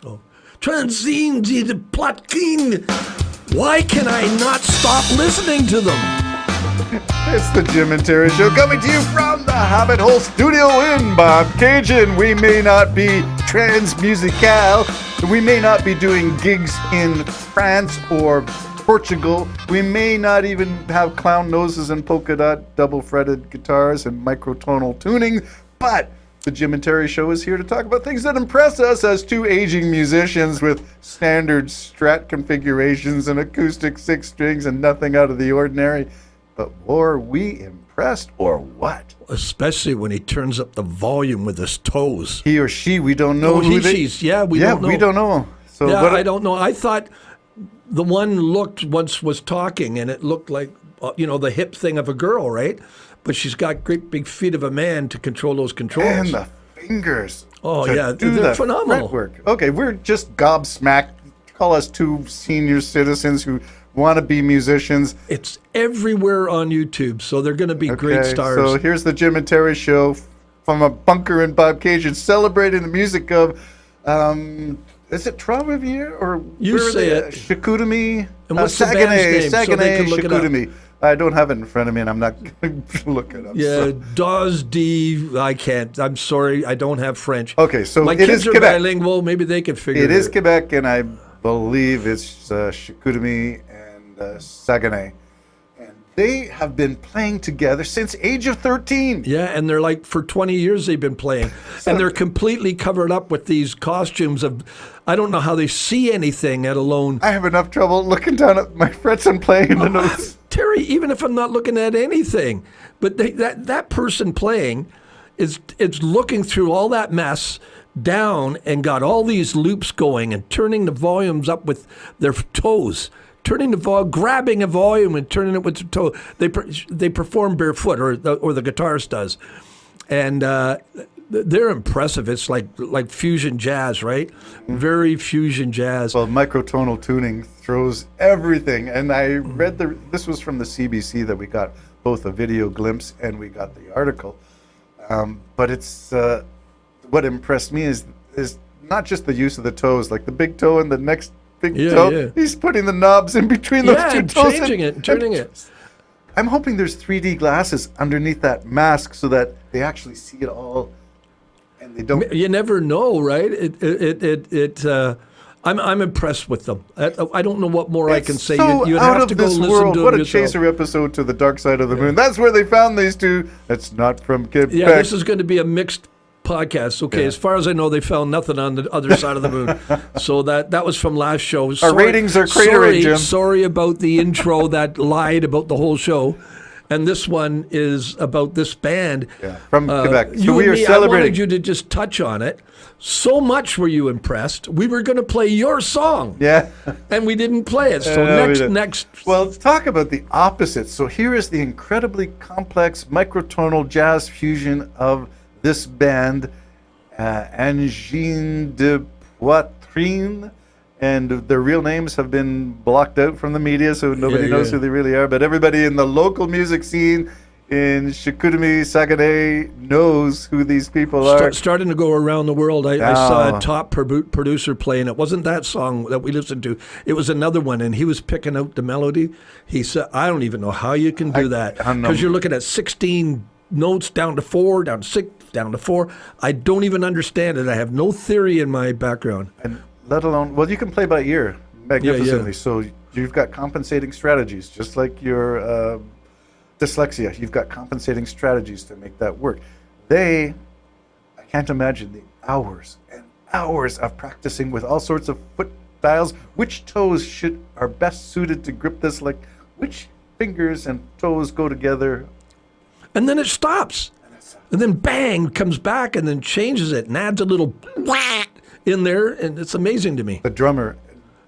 Oh. Transine de Poitrine. Why can I not stop listening to them? It's the Jim and Terry Show coming to you from the Hobbit Hole Studio in Cajun. We may not be trans-musical. We may not be doing gigs in France or Portugal. We may not even have clown noses and polka dot double-fretted guitars and microtonal tuning, but the Jim and Terry Show is here to talk about things that impress us as two aging musicians with standard Strat configurations and acoustic six strings and nothing out of the ordinary. But were we impressed or what? Especially when he turns up the volume with his toes. He or she, we don't know. She's. Yeah, we don't know. We don't know. So yeah, I don't know. I thought the one was talking, and it looked like, the hip thing of a girl, right? But she's got great big feet of a man to control those controls. And the fingers. Oh, yeah, they're phenomenal. Fretwork. Okay, we're just gobsmacked. Call us two senior citizens who want to be musicians. It's everywhere on YouTube, so they're going to be great stars. So here's the Jim and Terry Show from a bunker in Cajun, celebrating the music of, is it Trois-Rivières or you say it? Chicoutimi? And what's the band's name? Saguenay, Chicoutimi. I don't have it in front of me, and I'm not going to look it up. Yeah, Dos D. I can't. I'm sorry, I don't have French. Okay, so my it kids is are Quebec. Bilingual. Maybe they can figure it out. It is Quebec, and I believe it's Chicoutimi and Saguenay. And they have been playing together since age of 13. Yeah, and they're like, for 20 years they've been playing. And they're completely covered up with these costumes of, I don't know how they see anything, let alone. I have enough trouble looking down at my frets and playing the notes. Terry, even if I'm not looking at anything, but that person playing is looking through all that mess down and got all these loops going and turning the volumes up with their toes. Turning the volume, grabbing a volume and turning it with their toe. They perform barefoot, or the guitarist does, and they're impressive. It's like fusion jazz, right? Very fusion jazz. Well, microtonal tuning throws everything. And I read this was from the CBC that we got both a video glimpse and we got the article. But it's what impressed me is not just the use of the toes, like the big toe and the next big toe. Yeah. He's putting the knobs in between those two toes. Changing it, turning it. I'm hoping there's 3D glasses underneath that mask so that they actually see it all, and they don't. You never know, right? I'm impressed with them. I don't know what more I can say. You have to go listen to them. What a chaser episode to the Dark Side of the Moon. That's where they found these two. That's not from Quebec. Yeah, this is going to be a mixed podcast. Okay, as far as I know, they found nothing on the other side of the moon. So that was from last show. Our ratings are cratering, Jim. Sorry about the intro that lied about the whole show. And this one is about this band. Yeah, from Quebec. So we are celebrating. I wanted you to just touch on it. So much were you impressed, we were going to play your song. Yeah. And we didn't play it. So next. Well, let's talk about the opposite. So here is the incredibly complex microtonal jazz fusion of this band, Angine de Poitrine, and their real names have been blocked out from the media, so nobody knows who they really are. But everybody in the local music scene in Chicoutimi, Saguenay knows who these people are. Starting to go around the world. I saw a top producer playing. It wasn't that song that we listened to. It was another one, and he was picking out the melody. He said, I don't even know how you can do that, because you're looking at 16 notes down to 4, down to 6, down to 4. I don't even understand it. I have no theory in my background. And let alone, well, you can play by ear magnificently. Yeah. So you've got compensating strategies, just like your dyslexia. You've got compensating strategies to make that work. I can't imagine the hours and hours of practicing with all sorts of foot styles. Which toes are best suited to grip this? Like, which fingers and toes go together? And then it stops. And then bang, comes back and then changes it and adds a little in there. And it's amazing to me. The drummer.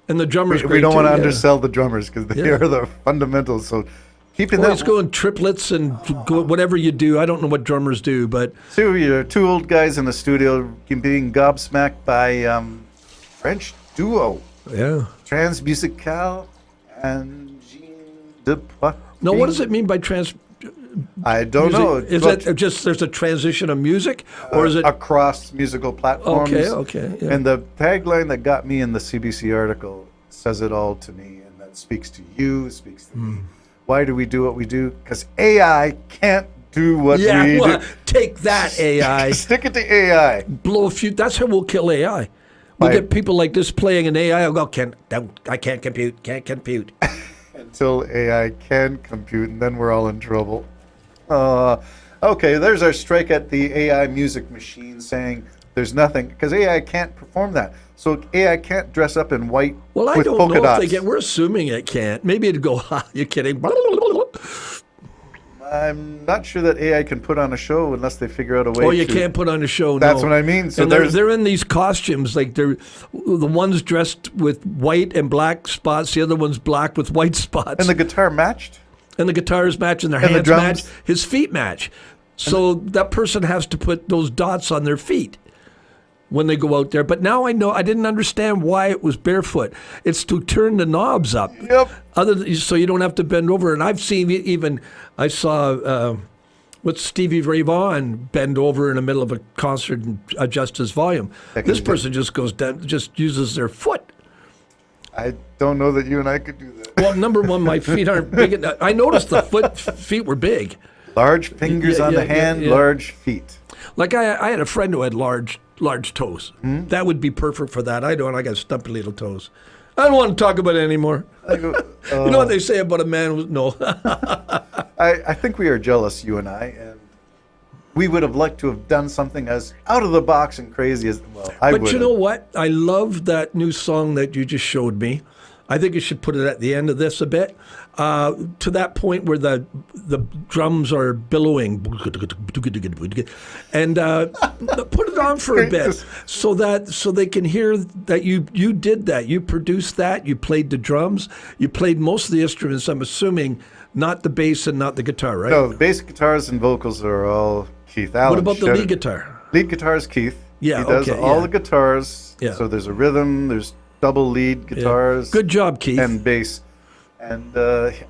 And the drummer's great. We don't want to undersell the drummers because they are the fundamentals. So keeping that. Let's go in triplets and whatever you do. I don't know what drummers do, but. So you're two old guys in the studio being gobsmacked by French duo. Yeah. Trans-musical and Angine de Poitrine. No, what does it mean by trans? I don't know. Is it just there's a transition of music, or is it across musical platforms? Okay. Yeah. And the tagline that got me in the CBC article says it all to me, and that speaks to you, speaks to me. Why do we do what we do? Because AI can't do what we do. Take that, AI. Stick it to AI. Blow a few. That's how we'll kill AI. We'll get people like this playing an AI. I'll go, I can't compute. Until AI can compute, and then we're all in trouble. Okay, there's our strike at the AI music machine saying there's nothing, because AI can't perform that. So AI can't dress up in white with polka dots. Well, I don't know if they can. We're assuming it can't. Maybe it'd go, you're kidding. I'm not sure that AI can put on a show unless they figure out a way. Oh, you can't put on a show. That's what I mean. So and they're in these costumes, like they're the one's dressed with white and black spots, the other one's black with white spots. And the guitar matched. And the guitars match, and their hands match. His feet match. So that person has to put those dots on their feet when they go out there. But now I know, I didn't understand why it was barefoot. It's to turn the knobs up. Yep. So you don't have to bend over. And I've seen I saw with Stevie Ray Vaughan bend over in the middle of a concert and adjust his volume. This person just goes down, just uses their foot. I don't know that you and I could do that. Well, number one, my feet aren't big enough. I noticed the feet were big. Large fingers on the hand, large feet. Like I had a friend who had large toes. That would be perfect for that. I don't. I got stumpy little toes. I don't want to talk about it anymore. You know what they say about a man with no. I think we are jealous, you and I, and we would have liked to have done something as out of the box and crazy as well. But you know what? I love that new song that you just showed me. I think you should put it at the end of this a bit, to that point where the drums are billowing, and put it on for a bit so they can hear that you did that, you produced that, you played the drums, you played most of the instruments. I'm assuming not the bass and not the guitar, right? No, the bass guitars and vocals are all Keith Allen. What about the lead guitar? Lead guitar is Keith. Yeah, he does all the guitars. Yeah. So there's a rhythm. There's double lead guitars. Yeah. Good job, Keith. And bass. And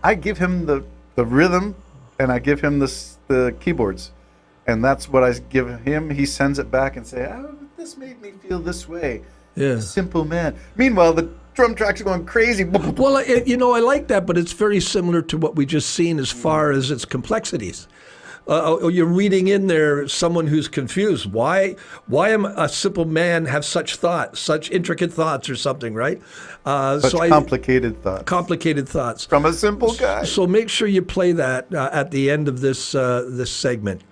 I give him the rhythm, and I give him the keyboards. And that's what I give him. He sends it back and say, "Oh, this made me feel this way." Yeah. Simple man. Meanwhile, the drum tracks are going crazy. Well, I like that, but it's very similar to what we just seen as far as its complexities. You're reading in there someone who's confused. Why am a simple man have such thoughts, such intricate thoughts or something, right? Complicated thoughts. Complicated thoughts. From a simple guy. So make sure you play that at the end of this segment.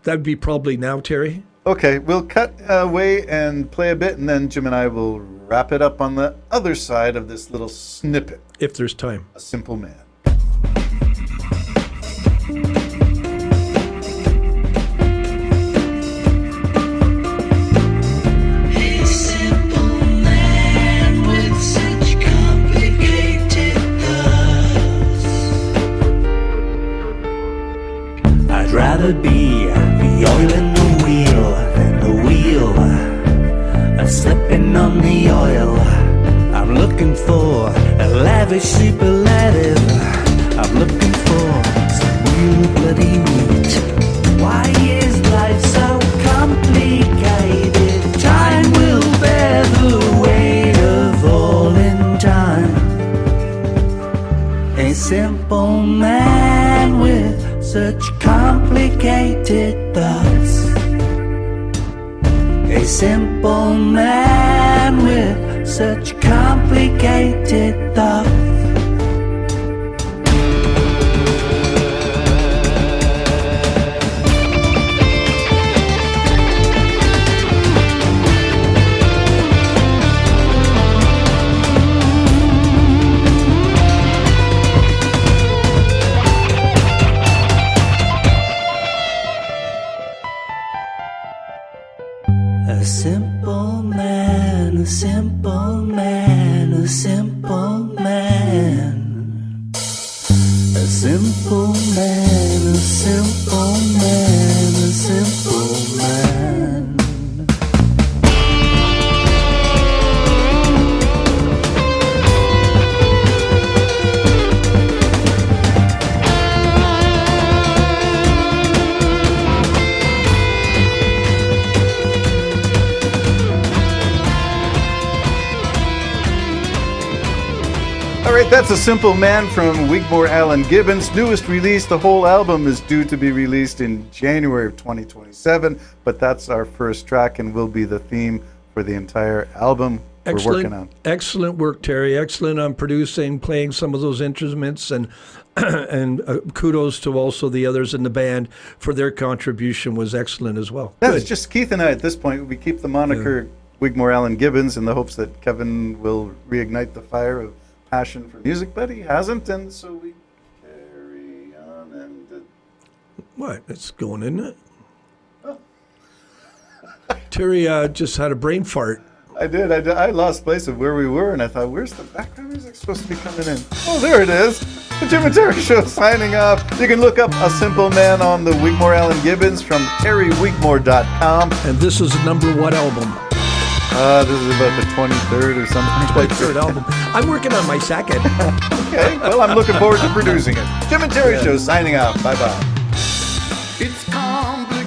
That'd be probably now, Terry. Okay, we'll cut away and play a bit, and then Jim and I will wrap it up on the other side of this little snippet. If there's time. A simple man. I'd rather be the oil in the wheel than the wheel slipping on the oil. I'm looking for a lavish superlative. I'm looking for some real bloody meat. Why is life so complicated? Time will bear the weight of all in time. A simple man with such complicated thoughts. A simple man with such complicated thoughts. A simple man, a simple man, a simple man. A simple man, a simple man, a simple man. All right, that's A Simple Man from Wigmore Allen Gibbons. Newest release. The whole album is due to be released in January of 2027, but that's our first track and will be the theme for the entire album we're working on. Excellent work, Terry. Excellent on producing, playing some of those instruments, and kudos to also the others in the band for their contribution was excellent as well. That's just Keith and I at this point. We keep the moniker Wigmore Allen Gibbons in the hopes that Kevin will reignite the fire of passion for music, but he hasn't, and so we carry on. And What? It's going, isn't it? Oh. Terry just had a brain fart. I did. I lost place of where we were, and I thought, where's the background music supposed to be coming in? Oh, there it is. The Jim and Terry Show signing off. You can look up A Simple Man on the Wigmore Allen Gibbons from terrywigmore.com. And this is the number what album? This is about the 23rd or something. 23rd album. I'm working on my second. Okay, well, I'm looking forward to producing it. Jim and Terry Show signing off. Bye-bye. It's complete.